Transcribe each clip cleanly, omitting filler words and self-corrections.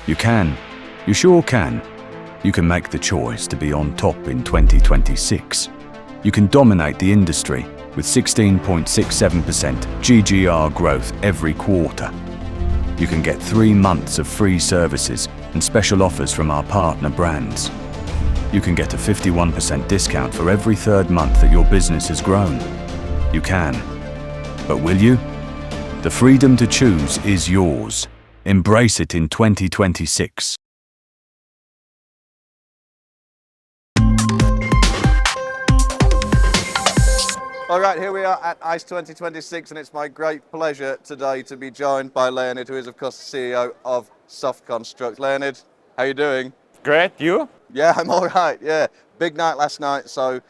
You can. You sure can. You can make the choice to be on top in 2026. You can dominate the industry with 16.67% GGR growth every quarter. You can get 3 months of free services and special offers from our partner brands. You can get a 51% discount for every 3rd month that your business has grown. You can. But will you? The freedom to choose is yours. Embrace it in 2026. All right, here we are at ICE 2026, and it's my great pleasure today to be joined by Leonid, who is, of course, the CEO of SoftConstruct. Leonid, how are you doing? Great, you? Yeah, I'm all right, yeah. Big night last night, so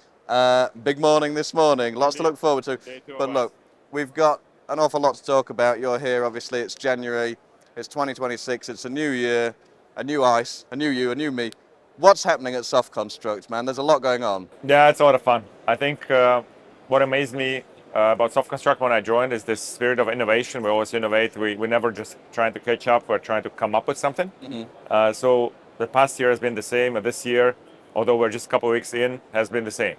big morning this morning. Lots to look forward to. But look, we've got an awful lot to talk about. You're here, obviously, it's January, it's 2026, it's a new year, a new ICE, a new you, a new me. What's happening at SoftConstruct, man? There's a lot going on. Yeah, it's a lot of fun. I think what amazed me about SoftConstruct when I joined is this spirit of innovation. We always innovate. We're never just trying to catch up. We're trying to come up with something. So the past year has been the same. And this year, although we're just a couple of weeks in, has been the same.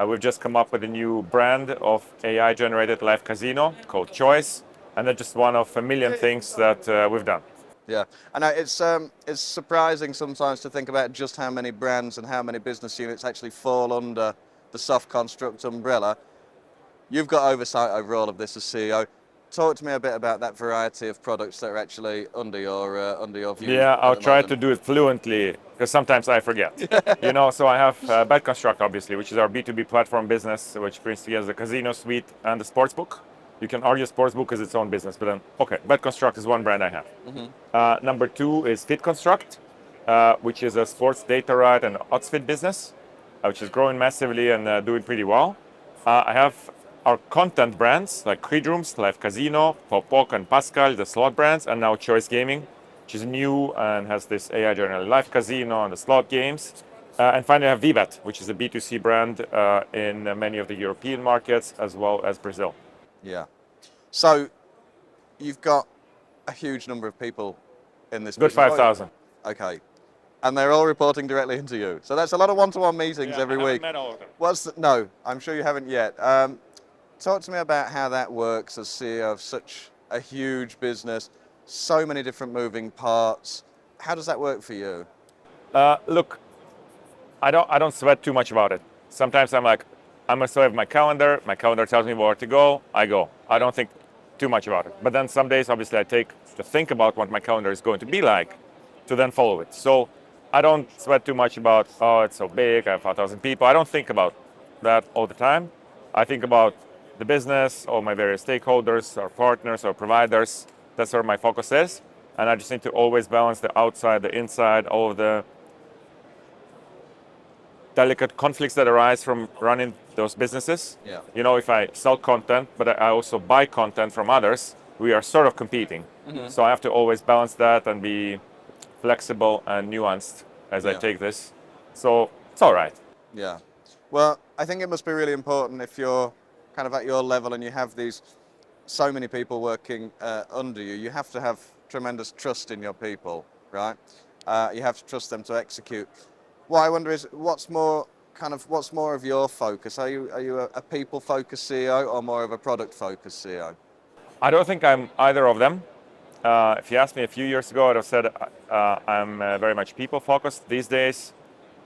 We've just come up with a new brand of AI-generated live casino called Choice. And that's just one of a million things that we've done. Yeah, and it's surprising sometimes to think about just how many brands and how many business units actually fall under the SoftConstruct umbrella. You've got oversight over all of this as CEO. Talk to me a bit about that variety of products that are actually under your view. Yeah, I'll try to do it fluently because sometimes I forget. So I have BetConstruct, obviously, which is our B2B platform business, which brings together the casino suite and the sportsbook. You can argue sportsbook is its own business, but then, okay, BetConstruct is one brand I have. Number 2 is FeedConstruct, which is a sports data right and odds fit business, which is growing massively and doing pretty well. I have our content brands like Creedrooms, Live Casino, Pop and Pascal, the slot brands, and now Choice Gaming, which is new and has this AI-generated live casino and the slot games. And finally, I have VBet, which is a B2C brand in many of the European markets as well as Brazil. Yeah. So you've got a huge number of people in this Good business. 5,000. Okay. And they're all reporting directly into you. So that's a lot of one-to-one meetings every week. Met all of them. No, I'm sure you haven't yet. Talk to me about how that works as CEO of such a huge business, so many different moving parts. How does that work for you? Look, I don't sweat too much about it. Sometimes I'm like, I'm a slave of my calendar. My calendar tells me where to go. I go. I don't think too much about it. But then some days, obviously, I take to think about what my calendar is going to be like to then follow it. So I don't sweat too much about, oh, it's so big, I have 5,000 people. I don't think about that all the time. I think about the business, all my various stakeholders, our partners, our providers. That's where my focus is. And I just need to always balance the outside, the inside, all of the delicate conflicts that arise from running those businesses. Yeah. If I sell content, but I also buy content from others, we are sort of competing. So I have to always balance that and be flexible and nuanced as I take this. So it's all right. Yeah. Well, I think it must be really important if you're kind of at your level and you have so many people working under you. You have to have tremendous trust in your people, right? You have to trust them to execute. What I wonder is, what's more of your focus? Are you a people-focused CEO or more of a product-focused CEO? I don't think I'm either of them. If you asked me a few years ago, I'd have said I'm very much people-focused. These days,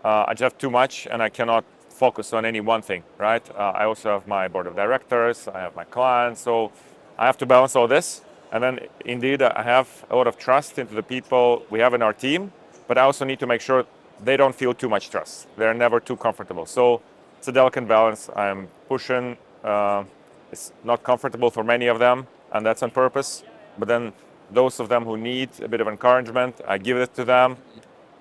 I just have too much and I cannot focus on any one thing, right? I also have my board of directors, I have my clients, so I have to balance all this. And then indeed, I have a lot of trust into the people we have in our team, but I also need to make sure they don't feel too much trust. They're never too comfortable. So it's a delicate balance. I'm pushing. It's not comfortable for many of them, and that's on purpose. But then those of them who need a bit of encouragement, I give it to them.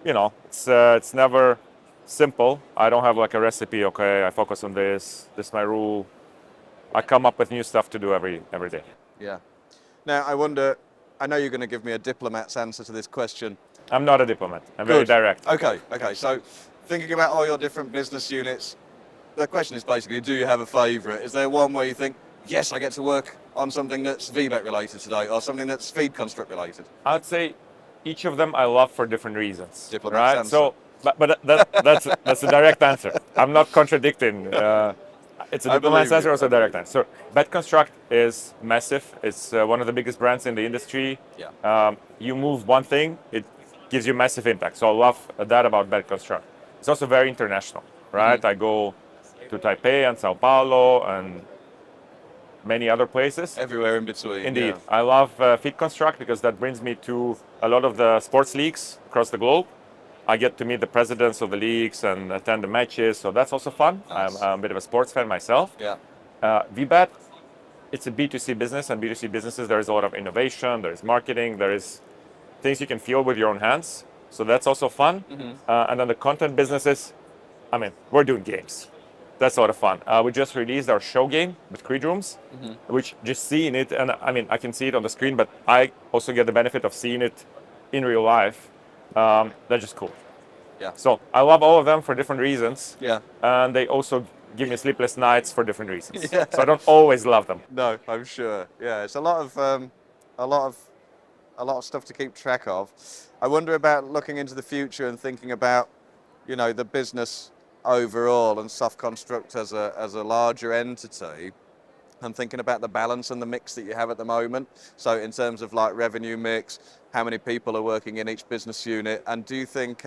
It's never simple. I don't have like a recipe. Okay, I focus on this. This is my rule. I come up with new stuff to do every day. Yeah. Now I wonder. I know you're going to give me a diplomat's answer to this question. I'm not a diplomat. I'm very direct. Okay. So thinking about all your different business units, the question is basically, do you have a favourite? Is there one where you think yes, I get to work on something that's VBet related today, or something that's FeedConstruct related? I'd say each of them I love for different reasons, Diplomat's right? answer. So, that's a direct answer. I'm not contradicting. It's a I diplomat's believe answer, you, also I a direct believe answer. So, BetConstruct is massive. It's one of the biggest brands in the industry. Yeah. You move one thing, it gives you massive impact. So I love that about BetConstruct. It's also very international, right? I go to Taipei and Sao Paulo and many other places. Everywhere in between. Indeed. Yeah. I love FeedConstruct because that brings me to a lot of the sports leagues across the globe. I get to meet the presidents of the leagues and attend the matches, so that's also fun. Nice. I'm a bit of a sports fan myself. Yeah. VBet, it's a B2C business, and B2C businesses, there is a lot of innovation, there is marketing, there is things you can feel with your own hands. So that's also fun. And then the content businesses, I mean, we're doing games. That's a lot of fun. We just released our show game with Creed Rooms, which just seeing it, and I mean, I can see it on the screen, but I also get the benefit of seeing it in real life. That's just cool. Yeah. So I love all of them for different reasons. Yeah. And they also give me sleepless nights for different reasons. Yeah. So I don't always love them. No, I'm sure. Yeah, it's a lot of stuff to keep track of. I wonder about looking into the future and thinking about, the business overall and SoftConstruct as a larger entity, and thinking about the balance and the mix that you have at the moment. So in terms of like revenue mix, how many people are working in each business unit, and do you think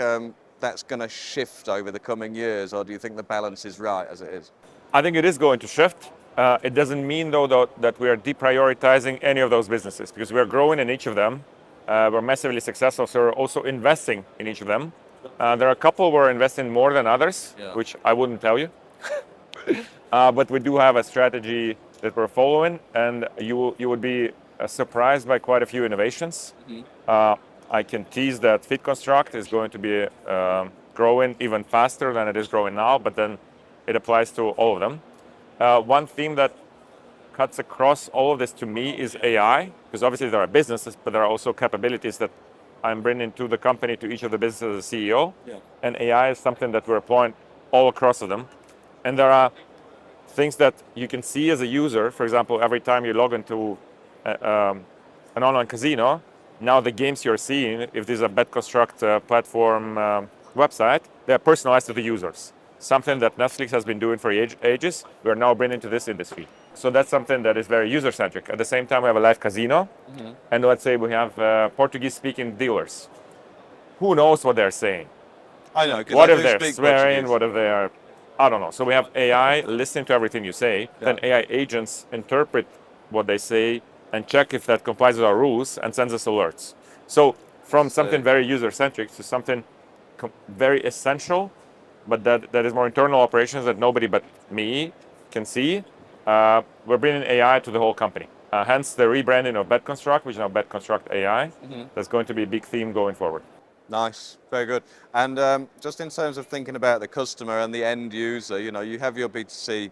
that's going to shift over the coming years, or do you think the balance is right as it is? I think it is going to shift. It doesn't mean, though, that we are deprioritizing any of those businesses because we are growing in each of them. We're massively successful, so we're also investing in each of them. There are a couple we're investing more than others, Yeah. which I wouldn't tell you. But we do have a strategy that we're following, and you would be surprised by quite a few innovations. I can tease that FeedConstruct is going to be growing even faster than it is growing now, but then it applies to all of them. One theme that cuts across all of this to me is AI, because obviously there are businesses, but there are also capabilities that I'm bringing to the company, to each of the businesses as a CEO. Yeah. And AI is something that we're applying all across of them. And there are things that you can see as a user. For example, every time you log into an online casino, now the games you're seeing, if this is a BetConstruct platform website, they're personalized to the users. Something that Netflix has been doing for ages, we're now bringing to this industry. So that's something that is very user-centric. At the same time, we have a live casino, and let's say we have Portuguese-speaking dealers. Who knows what they're saying? I know. 'Cause What I if do they're speak swearing? Portuguese. What if they are, I don't know. So we have AI listening to everything you say. Then AI agents interpret what they say and check if that complies with our rules and sends us alerts. So from something very user-centric to something very essential, but that is more internal operations that nobody but me can see, we're bringing AI to the whole company. Hence the rebranding of BetConstruct, which is now BetConstruct AI. That's going to be a big theme going forward. Nice, very good. And just in terms of thinking about the customer and the end user, you have your B2C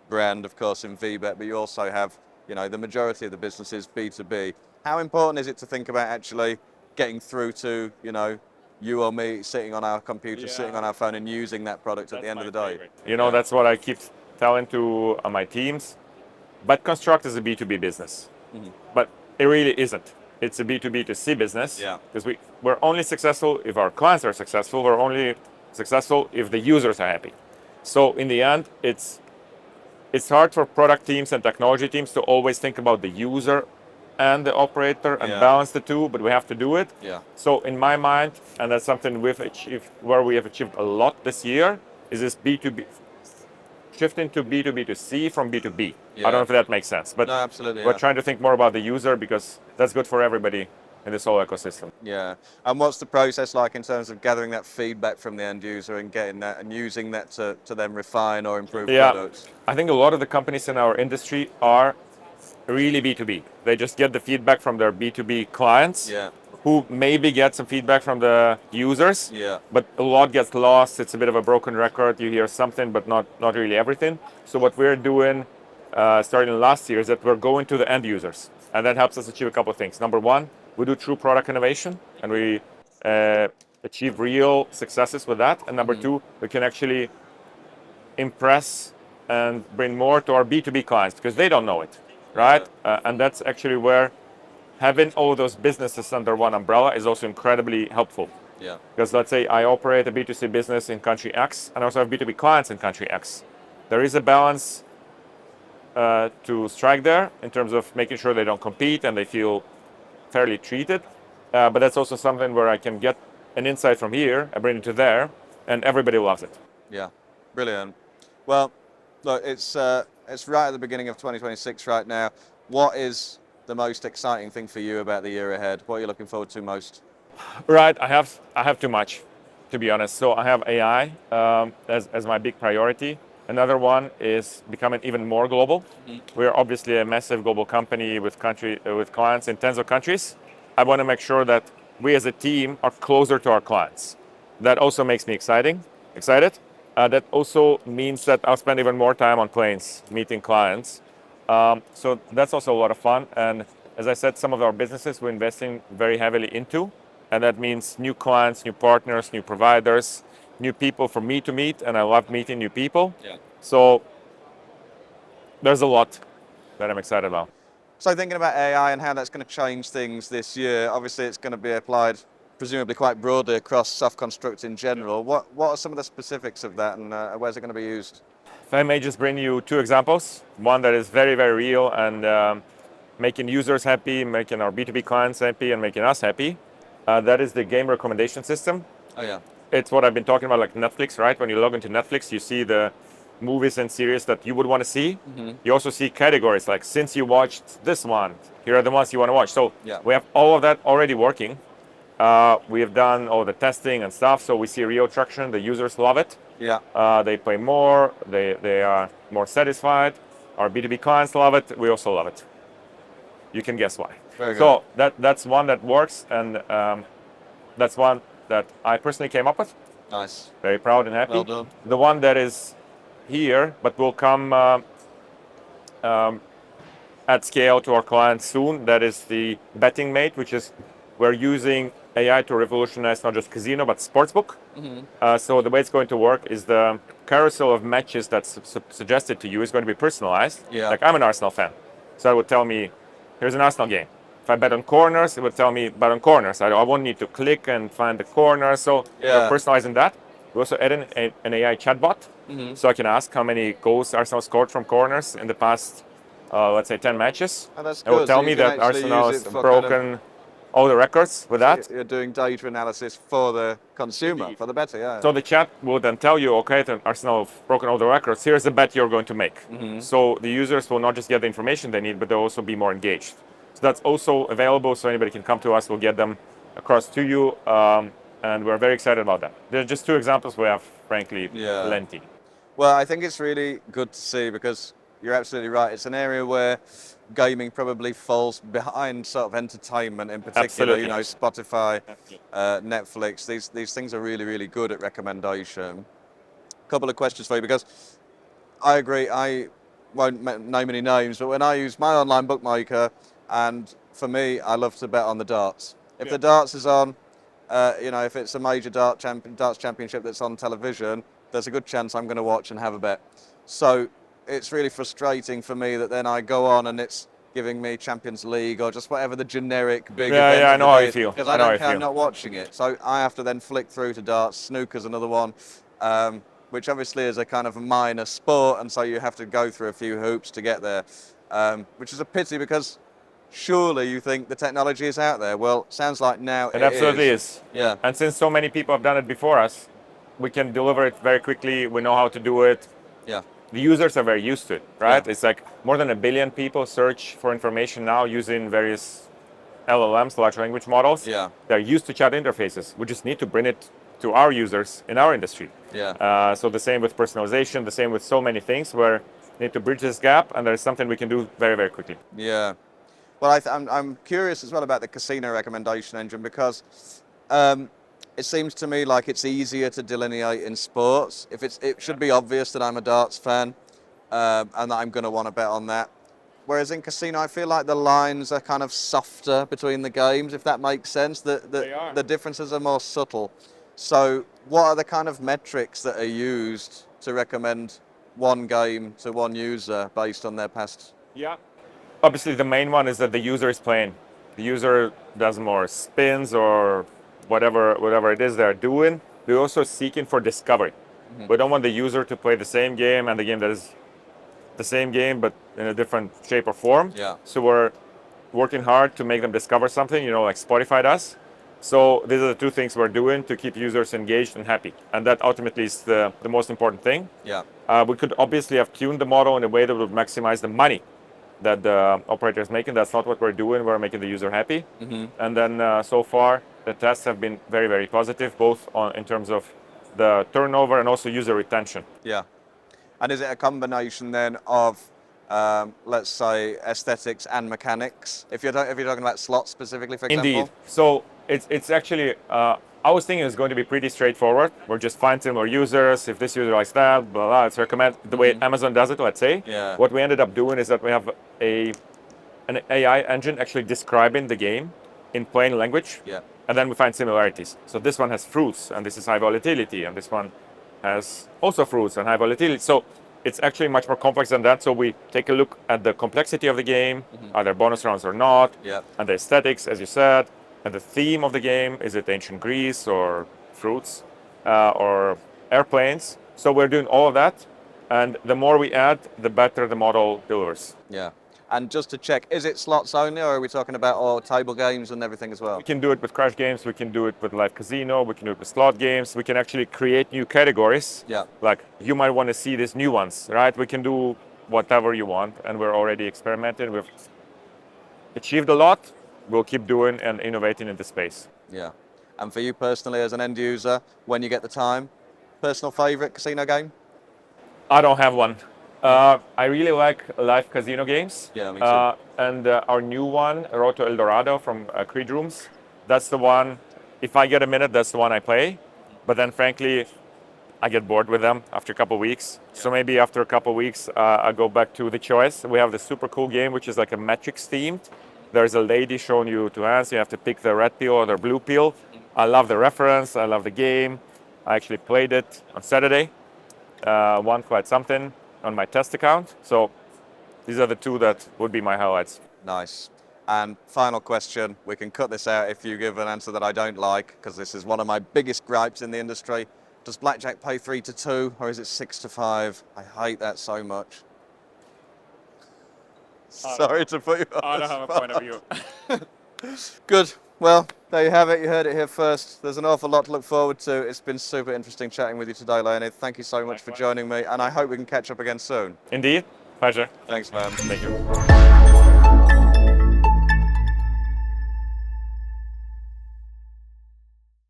brand, of course, in VBet, but you also have, the majority of the business is B2B. How important is it to think about actually getting through to, you or me sitting on our computer, sitting on our phone and using that product at the end of the day? That's what I keep telling to my teams. BetConstruct is a B2B business, but it really isn't. It's a B2B to C business because we're only successful if our clients are successful. We're only successful if the users are happy. So in the end, it's hard for product teams and technology teams to always think about the user and the operator and balance the two, but we have to do it. Yeah. So in my mind, and that's something we've achieved, where we have achieved a lot this year, is this B2B, shifting to B2B to C from B2B. I don't know if that makes sense, but No, absolutely. we're trying to think more about the user because that's good for everybody in this whole ecosystem. Yeah. And what's the process like in terms of gathering that feedback from the end user and getting that and using that to then refine or improve products? I think a lot of the companies in our industry are really B2B. They just get the feedback from their B2B clients who maybe get some feedback from the users, but a lot gets lost. It's a bit of a broken record. You hear something, but not really everything. So what we're doing starting last year is that we're going to the end users, and that helps us achieve a couple of things. Number one, we do true product innovation, and we achieve real successes with that. And number two, we can actually impress and bring more to our B2B clients because they don't know it, right? And that's actually where having all those businesses under one umbrella is also incredibly helpful. Yeah. Because let's say I operate a B2C business in country X and also have B2B clients in country X. There is a balance to strike there in terms of making sure they don't compete and they feel fairly treated. But that's also something where I can get an insight from here, I bring it to there, and everybody loves it. Yeah, brilliant. Well, look, it's right at the beginning of 2026 right now. What is the most exciting thing for you about the year ahead? What are you looking forward to most? Right, I have too much, to be honest. So I have AI as my big priority. Another one is becoming even more global. We're obviously a massive global company with clients in tens of countries. I want to make sure that we as a team are closer to our clients. That also makes me excited. That also means that I'll spend even more time on planes meeting clients. So that's also a lot of fun. And as I said, some of our businesses we're investing very heavily into. And that means new clients, new partners, new providers, new people for me to meet. And I love meeting new people. Yeah. So there's a lot that I'm excited about. So thinking about AI and how that's going to change things this year, obviously it's going to be applied presumably quite broadly across SoftConstruct in general. What are some of the specifics of that and where's it going to be used? If I may just bring you two examples. One that is very, very real and making users happy, making our B2B clients happy, and making us happy. That is the game recommendation system. Oh yeah. It's what I've been talking about, like Netflix, right? When you log into Netflix, you see the movies and series that you would want to see. You also see categories like, since you watched this one, here are the ones you want to watch. So Yeah. we have all of that already working. We have done all the testing and stuff, so we see real traction. The users love it. Yeah. They play more. They are more satisfied. Our B2B clients love it. We also love it. You can guess why. Very good. So that's one that works, and that's one that I personally came up with. Nice. Very proud and happy. Well done. The one that is here, but will come at scale to our clients soon, that is the betting mate, which is we're using AI to revolutionize not just casino, but sportsbook. So the way it's going to work is the carousel of matches that's suggested to you is going to be personalized. Yeah. Like I'm an Arsenal fan, so it would tell me, here's an Arsenal game. If I bet on corners, it would tell me bet on corners. I won't need to click and find the corner. So Yeah. we're personalizing that. We also add in an AI chatbot, so I can ask how many goals Arsenal scored from corners in the past, let's say 10 matches. Oh, that's It will good. tell So me you can that actually Arsenal use has it for kind of- broken all the records with that. You're doing data analysis for the consumer, for the better, yeah. So the chat will then tell you, okay, that Arsenal have broken all the records. Here's the bet you're going to make. So the users will not just get the information they need, but they'll also be more engaged. So that's also available, so anybody can come to us. We'll get them across to you, and we're very excited about that. They're just two examples. We have, frankly, Yeah. plenty. Well, I think it's really good to see because you're absolutely right. It's an area where gaming probably falls behind sort of entertainment in particular. Absolutely. You know, Spotify, Netflix. These things are really, really good at recommendation. Couple of questions for you because I agree. I won't name any names, but when I use my online bookmaker, and for me, I love to bet on the darts. If the darts is on, if it's a major darts championship that's on television, there's a good chance I'm going to watch and have a bet. So it's really frustrating for me that then I go on and it's giving me Champions League or just whatever the generic big event. I of know the how day you is, feel. because I I know how don't you care. I'm feel. not watching it, so I have to then flick through to darts. Snooker's another one, which obviously is a kind of a minor sport, and so you have to go through a few hoops to get there, which is a pity because surely you think the technology is out there. Well, sounds like now It absolutely is. Yeah. And since so many people have done it before us, we can deliver it very quickly. We know how to do it. Yeah. The users are very used to it, right? Yeah. It's like more than 1 billion people search for information now using various LLMs, large language models. Yeah. They're used to chat interfaces. We just need to bring it to our users in our industry. Yeah. So the same with personalization, the same with so many things where we need to bridge this gap, and there's something we can do very, very quickly. Yeah. Well, I'm curious as well about the casino recommendation engine because it seems to me like it's easier to delineate in sports. It should be obvious that I'm a darts fan and that I'm going to want to bet on that. Whereas in casino, I feel like the lines are kind of softer between the games, if that makes sense. They are. The differences are more subtle. So what are the kind of metrics that are used to recommend one game to one user based on their past? Yeah. Obviously, the main one is that the user is playing. The user does more spins or whatever it is they're doing. We're also seeking for discovery. We don't want the user to play the same game and the game that is the same game but in a different shape or form. Yeah. So we're working hard to make them discover something, like Spotify does. So these are the two things we're doing to keep users engaged and happy. And that ultimately is the most important thing. Yeah. We could obviously have tuned the model in a way that would maximize the money that the operator is making. That's not what we're doing. We're making the user happy. And then so far, the tests have been very, very positive, both in terms of the turnover and also user retention. Yeah. And is it a combination then of, let's say, aesthetics and mechanics? If you're talking about slots specifically, for example? Indeed. So it's actually, I was thinking it's going to be pretty straightforward. We're just find similar users. If this user likes that, blah, blah, it's recommend the way Amazon does it, let's say. Yeah. What we ended up doing is that we have an AI engine actually describing the game in plain language. Yeah. And then we find similarities. So this one has fruits, and this is high volatility, and this one has also fruits and high volatility. So it's actually much more complex than that. So we take a look at the complexity of the game, are there bonus rounds or not, Yeah. and the aesthetics, as you said, and the theme of the game. Is it ancient Greece or fruits or airplanes? So we're doing all of that, and the more we add, the better the model delivers. Yeah. And just to check, is it slots only, or are we talking about all table games and everything as well? We can do it with crash games, we can do it with live casino, we can do it with slot games, we can actually create new categories. Yeah. Like you might want to see these new ones, right? We can do whatever you want, and we're already experimenting. We've achieved a lot. We'll keep doing and innovating in this space. Yeah. And for you personally, as an end user, when you get the time, personal favorite casino game? I don't have one. I really like live casino games. Yeah, me too. And our new one, Roto El Dorado from Creed Rooms, that's the one, if I get a minute, that's the one I play. But then frankly, I get bored with them after a couple of weeks. So maybe after a couple of weeks, I go back to the choice. We have the super cool game, which is like a Matrix themed. There's a lady showing you two hands. You have to pick the red pill or the blue pill. I love the reference. I love the game. I actually played it on Saturday. Won quite something on my test account. So these are the two that would be my highlights. Nice. And final question, we can cut this out if you give an answer that I don't like, because this is one of my biggest gripes in the industry. Does blackjack pay 3-2 or is it 6-5? I hate that so much. Sorry to put you on I the don't have a spot. point of view. Good. Well, there you have it. You heard it here first. There's an awful lot to look forward to. It's been super interesting chatting with you today, Leonid. Thank you so much for Likewise. joining me, and I hope we can catch up again soon. Indeed, pleasure. Thanks, man. Thank you.